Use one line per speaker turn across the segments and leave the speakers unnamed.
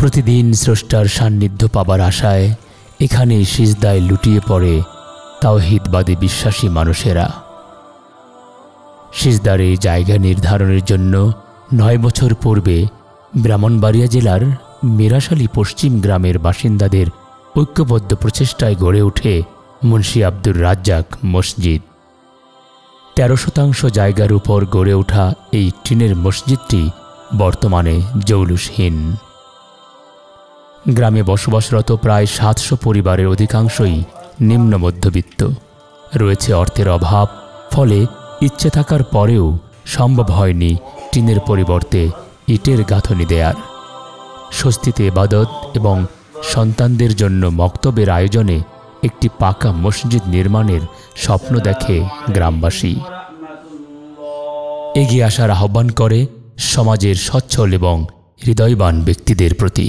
প্রতিদিন স্রষ্টার সান্নিধ্য পাবার আশায় এখানে সিজদায় লুটিয়ে পড়ে তাওহীদবাদী বিশ্বাসী মানুষেরা। সিজদার এই জায়গা নির্ধারণের জন্য ৯ বছর পূর্বে ব্রাহ্মণবাড়িয়া জেলার মিরাশালী পশ্চিম গ্রামের বাসিন্দাদের ঐক্যবদ্ধ প্রচেষ্টায় গড়ে ওঠে মুন্সি আব্দুর রাজ্জাক মসজিদ। ১৩% জায়গার উপর গড়ে ওঠা এই টিনের মসজিদটি বর্তমানে জৌলুসহীন। গ্রামে বসবাসরত প্রায় ৭০০ পরিবারের অধিকাংশই নিম্ন মধ্যবিত্ত। রয়েছে অর্থের অভাব, ফলে ইচ্ছে থাকার পরেও সম্ভব হয়নি টিনের পরিবর্তে ইটের গাঁথনি দেয়ার। স্বস্তিতে ইবাদত এবং সন্তানদের জন্য মক্তবের আয়োজনে একটি পাকা মসজিদ নির্মাণের স্বপ্ন দেখে গ্রামবাসী। এগিয়ে আসার আহ্বান করে সমাজের সচ্ছল এবং হৃদয়বান ব্যক্তিদের প্রতি।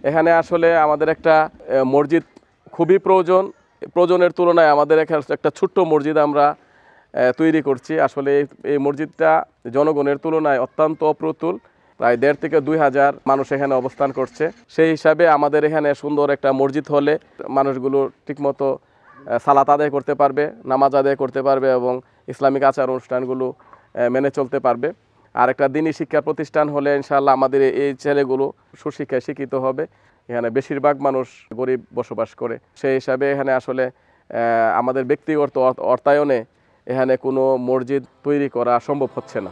এখানে আসলে আমাদের একটা মসজিদ খুবই প্রয়োজনের তুলনায় আমাদের এখানে একটা ছোট্ট মসজিদ আমরা তৈরি করছি। আসলে এই মসজিদটা জনগণের তুলনায় অত্যন্ত অপ্রতুল। প্রায় ১,৫০০ থেকে ২,০০০ মানুষ এখানে অবস্থান করছে। সেই হিসাবে আমাদের এখানে সুন্দর একটা মসজিদ হলে মানুষগুলো ঠিকমতো সালাত আদায় করতে পারবে, নামাজ আদায় করতে পারবে এবং ইসলামিক আচার অনুষ্ঠানগুলো মেনে চলতে পারবে। আর একটা দ্বীনি শিক্ষা প্রতিষ্ঠান হলে ইনশাআল্লাহ আমাদের এই ছেলেগুলো সুশিক্ষায় শিক্ষিত হবে। এখানে বেশিরভাগ মানুষ গরিব বসবাস করে। সেই হিসাবে এখানে আসলে আমাদের ব্যক্তিগত অর্থায়নে এখানে কোনো মসজিদ তৈরি করা সম্ভব হচ্ছে না।